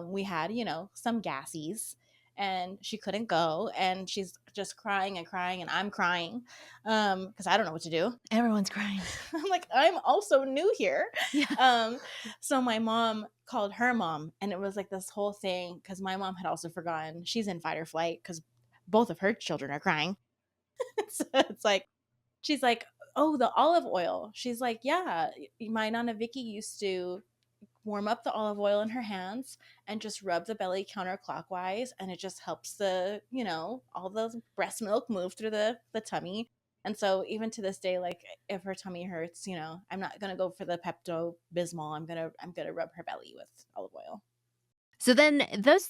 we had, some gassies, and she couldn't go, and she's just crying and crying, and I'm crying because I don't know what to do. Everyone's crying. I'm like, I'm also new here. Yeah. So my mom called her mom, and it was like this whole thing because my mom had also forgotten. She's in fight or flight because both of her children are crying. So it's like, she's like, oh, the olive oil. She's like, yeah, my Nana Vicky used to warm up the olive oil in her hands and just rub the belly counterclockwise, and it just helps the all the breast milk move through the tummy. And so even to this day, like if her tummy hurts, I'm not gonna go for the Pepto-Bismol. I'm gonna rub her belly with olive oil. So then those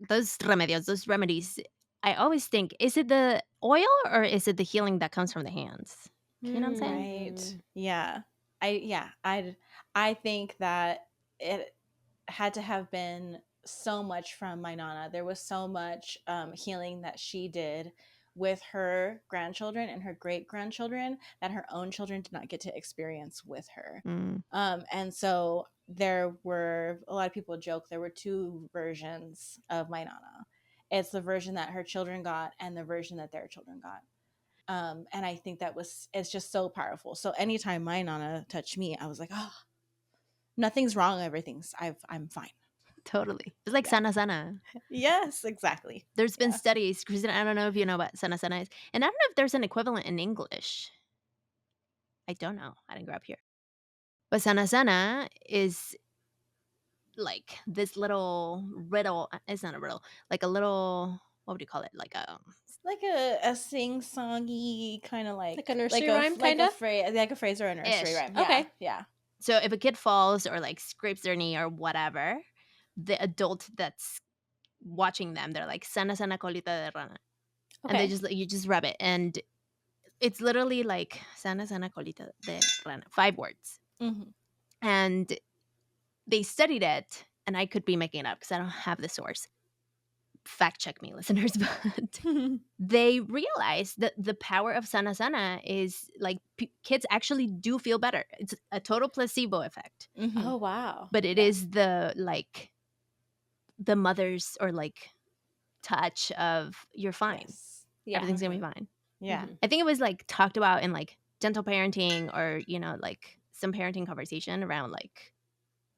remedios, those remedies, I always think, is it the oil or is it the healing that comes from the hands? You know what I'm saying? Right. Yeah. I think that it had to have been so much from my Nana. There was so much healing that she did with her grandchildren and her great grandchildren that her own children did not get to experience with her. And so there were, a lot of people joke, there were 2 versions of my Nana. It's the version that her children got and the version that their children got. And I think it's just so powerful. So anytime my Nana touched me, I was like, oh, nothing's wrong. I'm fine. Totally. It's like sana sana. Yes, exactly. There's been studies. Christina, I don't know if you know what sana sana is. And I don't know if there's an equivalent in English. I don't know. I didn't grow up here. But sana sana is like this little riddle. It's not a riddle. Like a little, what would you call it? Like a sing-songy kind of like a nursery rhyme, kind of? like a phrase or a nursery rhyme. Yeah, okay. Yeah. So if a kid falls or like scrapes their knee or whatever, the adult that's watching them, they're like sana sana colita de rana. Okay. And you just rub it, and it's literally like sana sana colita de rana, 5 words. Mm-hmm. And they studied it, and I could be making it up because I don't have the source. Fact check me, listeners, but they realized that the power of sana sana is like kids actually do feel better. It's a total placebo effect. Mm-hmm. Oh, wow. But it is the mother's or like touch of you're fine. Yes. Yeah. Everything's gonna be fine. Yeah. I think it was like talked about in like gentle parenting or like some parenting conversation around like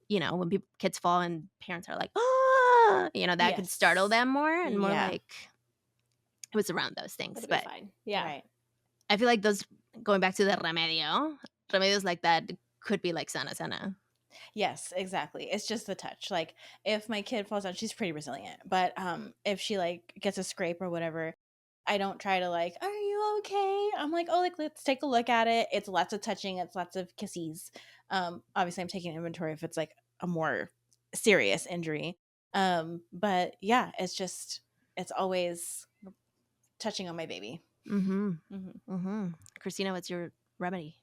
when kids fall and parents are like that could startle them more and more like it was around those things. It'll but be fine. Yeah. Right. I feel like those, going back to the remedios like that could be like sana sana. Yes, exactly. It's just the touch. Like if my kid falls down, she's pretty resilient. But if she like gets a scrape or whatever, I don't try to like, are you okay? I'm like, oh, like let's take a look at it. It's lots of touching. It's lots of kisses. Obviously, I'm taking inventory if it's like a more serious injury. But yeah, it's always touching on my baby. Mm-hmm. Mm-hmm. Mm-hmm. Christina, what's your remedy?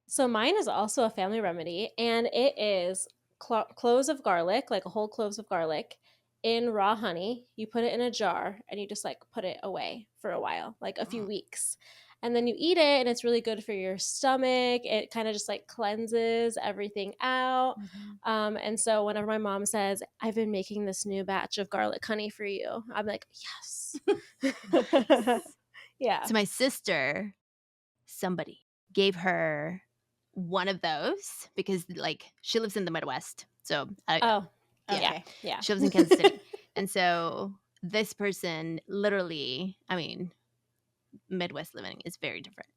So mine is also a family remedy, and it is cloves of garlic, like a whole cloves of garlic, in raw honey. You put it in a jar, and you just like put it away for a while, like a few weeks. And then you eat it, and it's really good for your stomach. It kind of just like cleanses everything out. Mm-hmm. And so whenever my mom says, I've been making this new batch of garlic honey for you, I'm like, yes. Yeah. So my sister, somebody gave her one of those because like she lives in the Midwest. So Oh, yeah. Okay. yeah. She lives in Kansas City. And so this person literally, I mean, Midwest living is very different.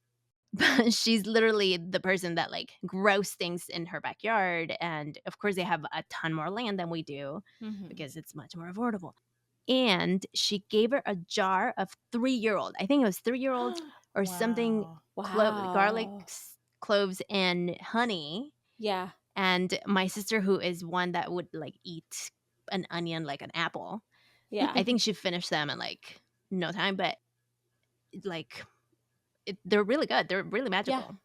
But she's literally the person that like grows things in her backyard. And of course, they have a ton more land than we do Mm-hmm. because it's much more affordable. And she gave her a jar of 3-year-old. I think it was 3-year-old or something. Wow. Garlic, Wow. cloves, and honey. Yeah. And my sister, who is one that would like eat an onion like an apple, Yeah. I think she finished them in like no time. But like they're really good. They're really magical.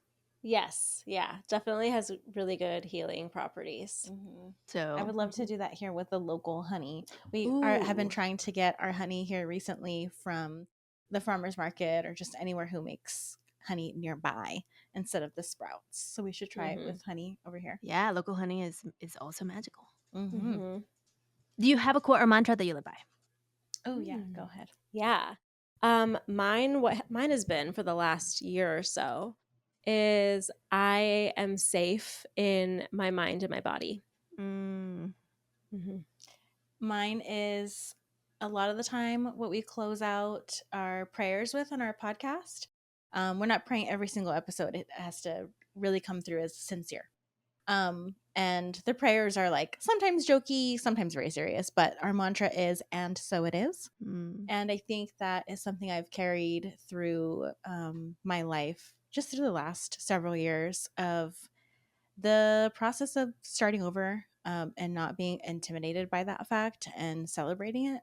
Yes. Yeah. Definitely has really good healing properties. Mm-hmm. So I would love to do that here with the local honey. We have been Ooh. trying to get our honey here recently from the farmer's market or just anywhere who makes honey nearby instead of the Sprouts. So we should try it with honey over here. Yeah, local honey is also magical. Mm-hmm. Mm-hmm. Do you have a quote or mantra that you live by? Oh yeah, go ahead. Yeah. Mine has been for the last year or so is I am safe in my mind and my body. Mm. Mm-hmm. Mine is a lot of the time what we close out our prayers with on our podcast. We're not praying every single episode. It has to really come through as sincere. And the prayers are like sometimes jokey, sometimes very serious, but our mantra is, and so it is. Mm. And I think that is something I've carried through my life, just through the last several years of the process of starting over and not being intimidated by that fact and celebrating it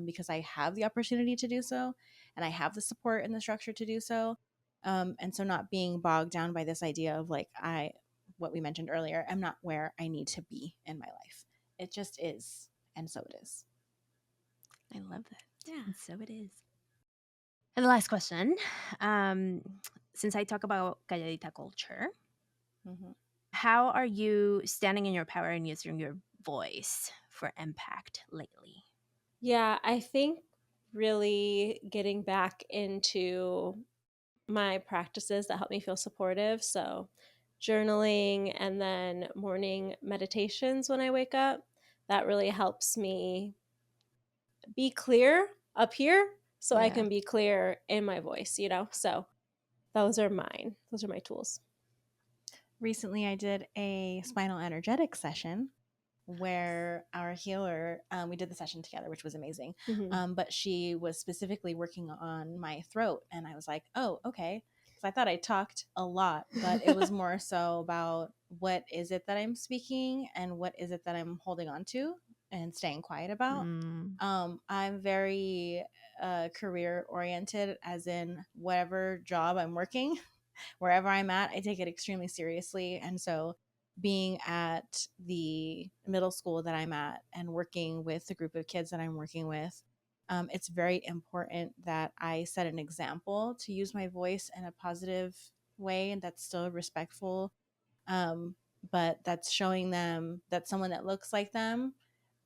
because I have the opportunity to do so and I have the support and the structure to do so. And so not being bogged down by this idea of like, what we mentioned earlier, I'm not where I need to be in my life. It just is. And so it is. I love that. Yeah. And so it is. And the last question, since I talk about calladita culture, Mm-hmm. how are you standing in your power and using your voice for impact lately? Yeah, I think really getting back into my practices that help me feel supportive. So, journaling and then morning meditations when I wake up. That really helps me be clear up here so I Yeah. can be clear in my voice, you know? So, those are mine. Those are my tools. Recently, I did a spinal energetic session where our healer, we did the session together, which was amazing. Mm-hmm. But she was specifically working on my throat. And I was like, oh, okay. Because I thought I talked a lot, but it was more so about what is it that I'm speaking and what is it that I'm holding on to and staying quiet about. I'm very career oriented, as in whatever job I'm working, wherever I'm at, I take it extremely seriously. And so being at the middle school that I'm at and working with the group of kids that I'm working with, it's very important that I set an example to use my voice in a positive way and that's still respectful. But that's showing them that someone that looks like them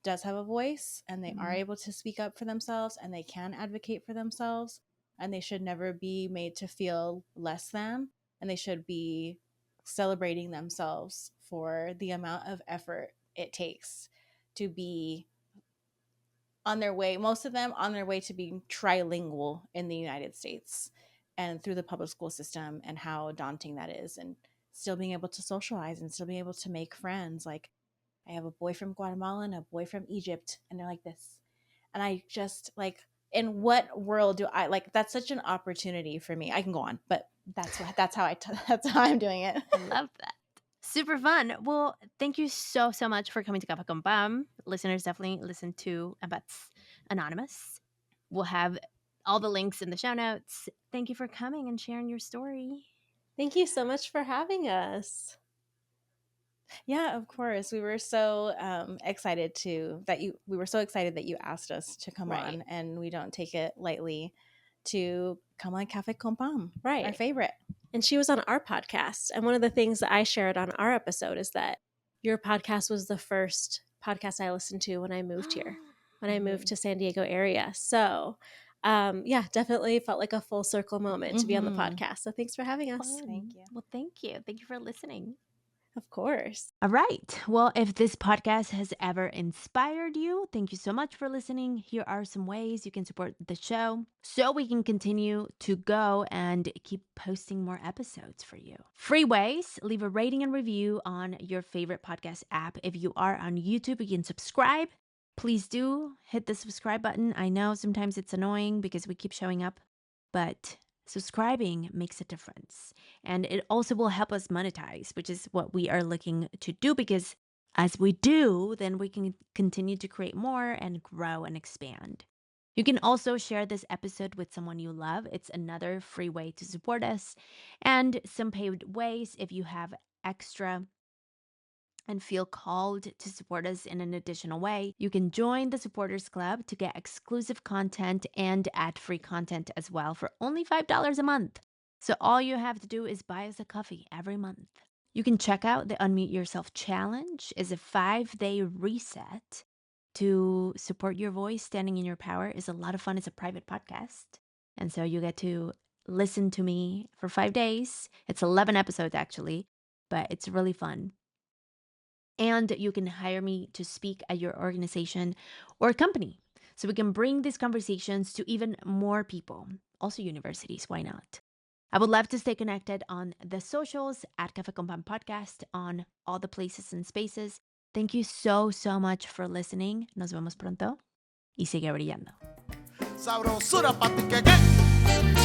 does have a voice and they are able to speak up for themselves and they can advocate for themselves and they should never be made to feel less than and they should be celebrating themselves for the amount of effort it takes to be on their way, most of them on their way to being trilingual in the United States and through the public school system and how daunting that is. And still being able to socialize and still being able to make friends. Like, I have a boy from Guatemala and a boy from Egypt, and they're like this. And I just like, in what world do I like? That's such an opportunity for me. I can go on, but that's how I'm doing it. I love that. Super fun. Well, thank you so much for coming to Café con Pam. Listeners, definitely listen to Empaths Anonymous. We'll have all the links in the show notes. Thank you for coming and sharing your story. Thank you so much for having us. Yeah, of course. We were so excited that you asked us to come Right. on, and we don't take it lightly to come on Café con Pam, Right. our favorite. And she was on our podcast. And one of the things that I shared on our episode is that your podcast was the first podcast I listened to when I moved here, when I moved to San Diego area. So yeah, definitely felt like a full circle moment to be on the podcast. So thanks for having us. Fun. Thank you. Well, thank you. Thank you for listening. Of course. All right. Well, if this podcast has ever inspired you, thank you so much for listening. Here are some ways you can support the show so we can continue to go and keep posting more episodes for you. Free ways: leave a rating and review on your favorite podcast app. If you are on YouTube, you can subscribe. Please do hit the subscribe button. I know sometimes it's annoying because we keep showing up, but subscribing makes a difference. And it also will help us monetize, which is what we are looking to do, because as we do, then we can continue to create more and grow and expand. You can also share this episode with someone you love. It's another free way to support us. And some paid ways: if you have extra and feel called to support us in an additional way, you can join the Supporters Club to get exclusive content and ad-free content as well for only $5 a month. So all you have to do is buy us a coffee every month. You can check out the Unmute Yourself Challenge. It's a 5-day reset to support your voice. Standing in your power is a lot of fun. It's a private podcast. And so you get to listen to me for 5 days. It's 11 episodes actually, but it's really fun. And you can hire me to speak at your organization or company, so we can bring these conversations to even more people, also universities. Why not? I would love to stay connected on the socials at Café con Pan Podcast on all the places and spaces. Thank you so much for listening. Nos vemos pronto y sigue brillando. Sabrosura pa' ti que